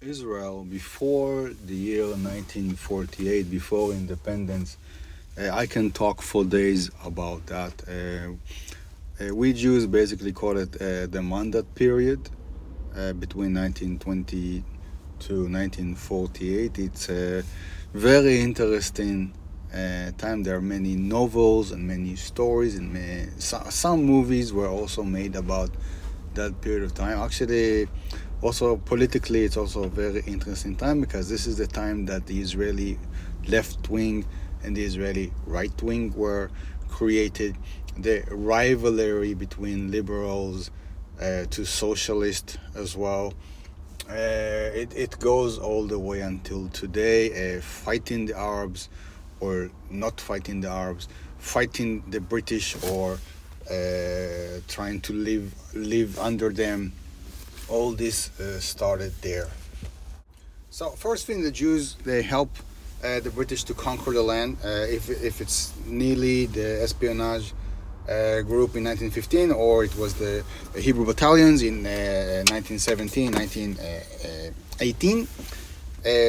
Israel, before the year 1948, before independence, I can talk for days about that. We Jews basically call it the Mandat period between 1920 to 1948. It's a very interesting time. There are many novels and many stories, and some movies were also made about that period of time. Actually, also politically, it's also a very interesting time because this is the time that the Israeli left wing and the Israeli right wing were created. The rivalry between liberals to socialists as well. It goes all the way until today, fighting the Arabs or not fighting the Arabs, fighting the British or trying to live under them. All this started there. So first thing, the Jews, they help the British to conquer the land. If it's nearly the espionage group in 1915, or it was the Hebrew battalions in 1917, 1918.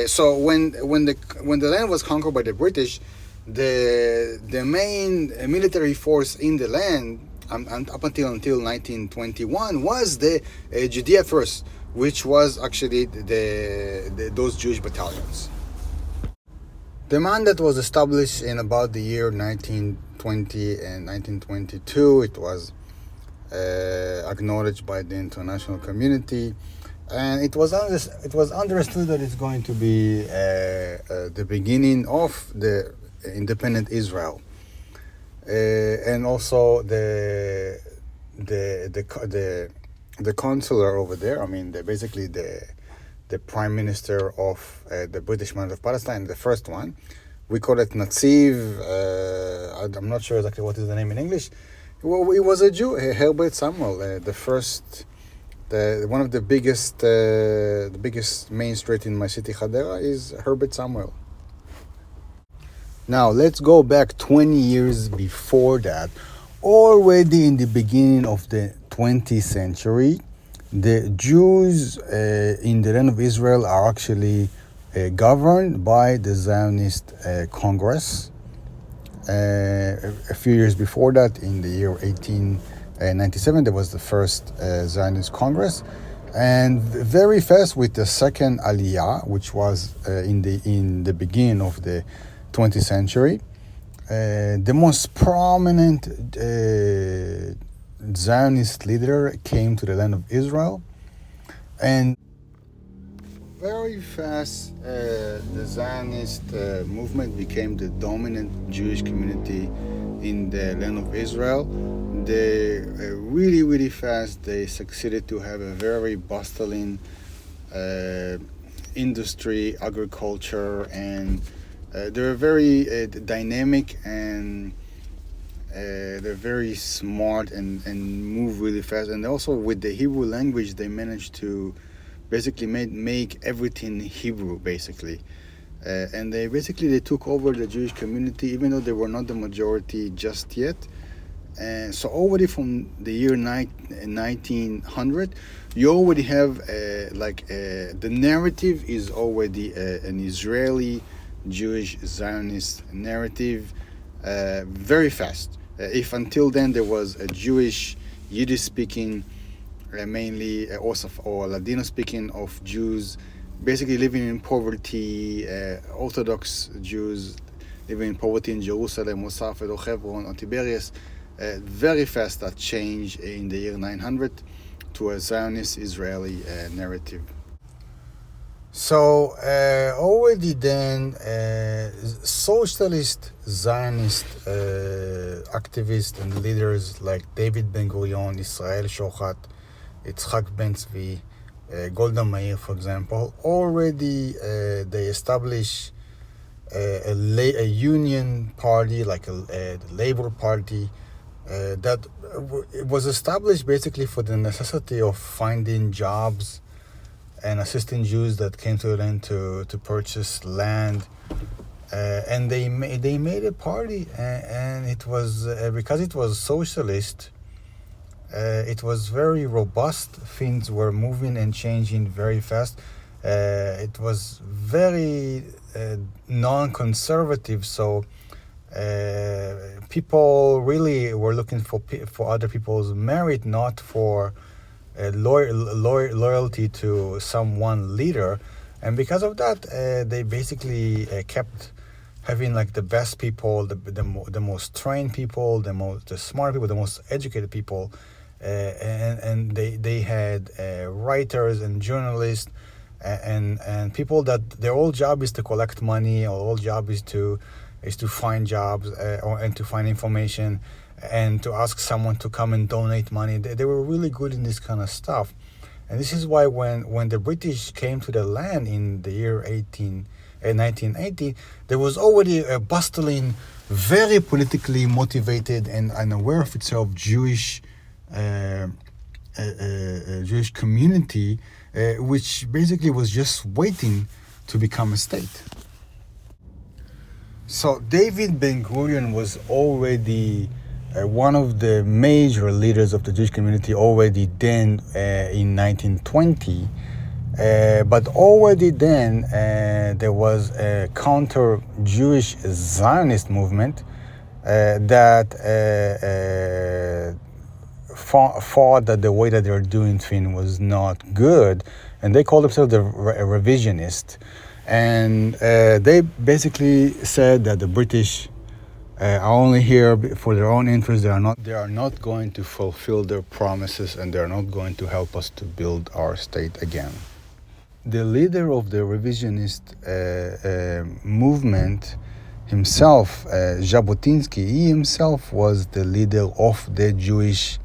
So when the land was conquered by the British, the main military force in the land up until 1921 was the Judea First, which was actually those Jewish battalions. The Mandat was established in about the year 1920 and 1922. It was acknowledged by the international community, and it was understood that it's going to be the beginning of the independent Israel, and also the consular over there. I mean, basically the prime minister of the British Mandate of Palestine, the first one. We call it Naziv. I'm not sure exactly what is the name in English. Well, he was a Jew, Herbert Samuel, one of the biggest main street in my city, Hadera, is Herbert Samuel. Now, let's go back 20 years before that. Already in the beginning of the 20th century, the Jews in the land of Israel are actually governed by the Zionist Congress. A few years before that, in the year 1897, there was the first Zionist Congress. And very fast with the second Aliyah, which was in the beginning of the 20th century, the most prominent Zionist leader came to the land of Israel, and very fast the Zionist movement became the dominant Jewish community in the land of Israel. They really fast they succeeded to have a very bustling industry, agriculture, and they're very dynamic, and they're very smart and move really fast. And also with the Hebrew language, they managed to basically make everything Hebrew, basically. And they took over the Jewish community, even though they were not the majority just yet. So already from the year 1900, you already have the narrative is already an Israeli Jewish Zionist narrative, very fast. If until then there was a Jewish, Yiddish-speaking, mainly also or Ladino-speaking of Jews, basically living in poverty, Orthodox Jews living in poverty in Jerusalem, Musafed, or Hebron, or Tiberias. Very fast that changed in the year 900 to a Zionist Israeli narrative. So already then, socialist Zionist activists and leaders like David Ben-Gurion, Israel Shochat, Yitzhak Ben-Zvi, Golda Meir, for example, already they establish a union party, like a labor party, that was established basically for the necessity of finding jobs and assisting Jews that came to the land to purchase land. And they made a party, and it was because it was socialist. It was very robust. Things were moving and changing very fast, It was very non-conservative, so people really were looking for other people's merit, not for loyalty to some one leader. And because of that, they basically kept having like the best people, the most trained people, the smart people, the most educated people, and they had writers and journalists and people that their whole job is to collect money, or whole job is to find jobs and to find information and to ask someone to come and donate money. They were really good in this kind of stuff. And this is why when the British came to the land in the year 1980, there was already a bustling, very politically motivated and aware of itself Jewish community, which basically was just waiting to become a state. So David Ben-Gurion was already one of the major leaders of the Jewish community already then in 1920. But already then there was a counter-Jewish Zionist movement that thought that the way that they're doing things was not good, and they called themselves the revisionists. And they basically said that the British are only here for their own interests. They are not going to fulfill their promises, and they are not going to help us to build our state again. The leader of the revisionist movement himself, Jabotinsky, he himself was the leader of the Jewish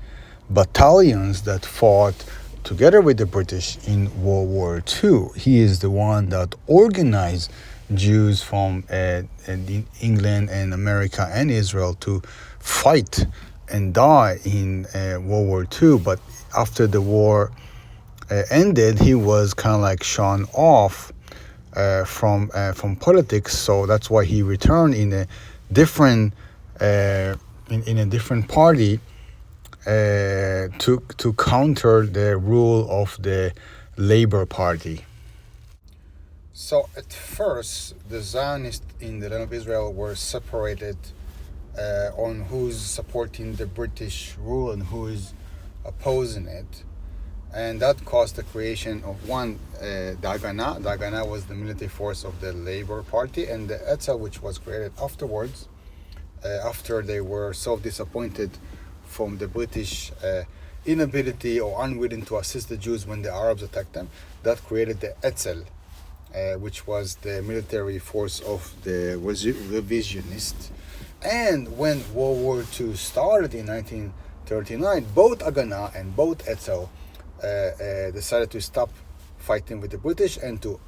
battalions that fought together with the British in World War II. He is the one that organized Jews from England and America and Israel to fight and die in World War II. But after the war ended, he was kind of like shun off from politics. So that's why he returned in a different in a different party to counter the rule of the Labour Party. So at first, the Zionists in the land of Israel were separated on who's supporting the British rule and who is opposing it. And that caused the creation of one, the Haganah. The Haganah was the military force of the Labour Party, and the Etzel, which was created afterwards, after they were so disappointed from the British inability or unwilling to assist the Jews when the Arabs attacked them. That created the Etzel, which was the military force of the revisionists. And when World War II started in 1939, both Haganah and both Etzel decided to stop fighting with the British and to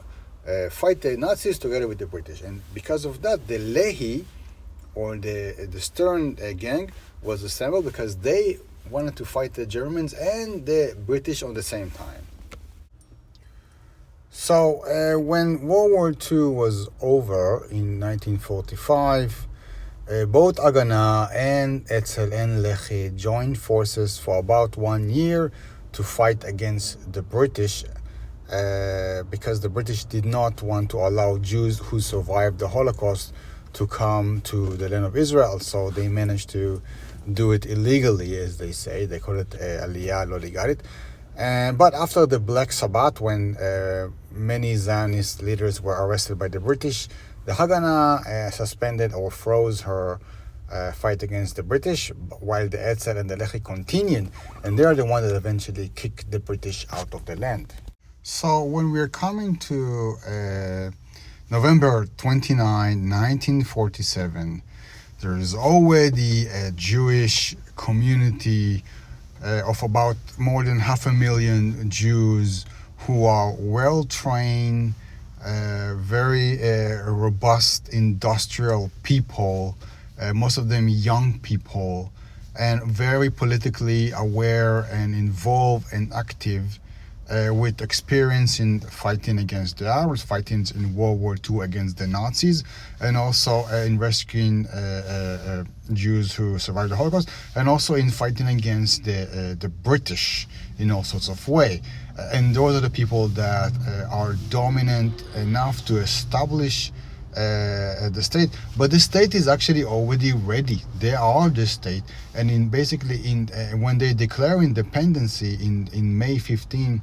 fight the Nazis together with the British. And because of that, the Lehi, or the Stern gang, was assembled because they wanted to fight the Germans and the British on the same time. So when World War II was over in 1945, both Haganah and Etzel and Lehi joined forces for about 1 year to fight against the British because the British did not want to allow Jews who survived the Holocaust to come to the land of Israel. So they managed to do it illegally, as they say. They call it Aliyah lo legalit. But after the Black Sabbath, when many Zionist leaders were arrested by the British, the Haganah suspended or froze her fight against the British, while the Etzel and the Lehi continued, and they are the ones that eventually kicked the British out of the land. So when we're coming to November 29, 1947, there is already a Jewish community of about more than 500,000 Jews who are well-trained, very robust industrial people, most of them young people, and very politically aware and involved and active, with experience in fighting against the Arabs, fighting in World War II against the Nazis, and also in rescuing Jews who survived the Holocaust, and also in fighting against the British in all sorts of way. and those are the people that are dominant enough to establish the state. But the state is actually already ready. They are the state, and in basically in when they declare independency in May 15,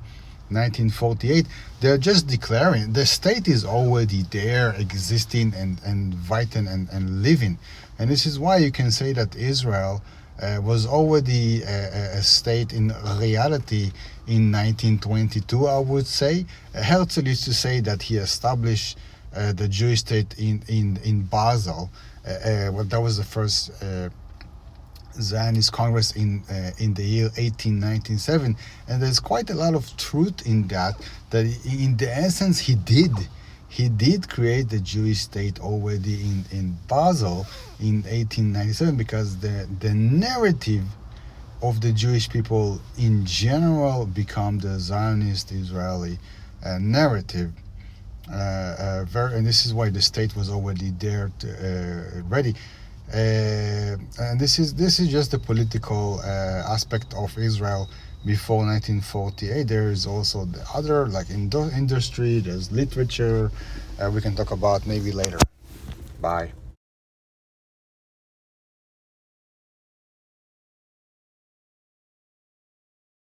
1948, they're just declaring the state is already there, existing and vital and living. And this is why you can say that Israel was already a state in reality in 1922, I would say. Herzl used to say that he established the Jewish state in Basel. Well, that was the first Zionist Congress in the year 1897, and there's quite a lot of truth in that. That in the essence he did create the Jewish state already in Basel in 1897, because the narrative of the Jewish people in general become the Zionist Israeli narrative. And this is why the state was already there ready. And this is just the political aspect of Israel before 1948. There is also the other, like industry, there's literature we can talk about maybe later. Bye.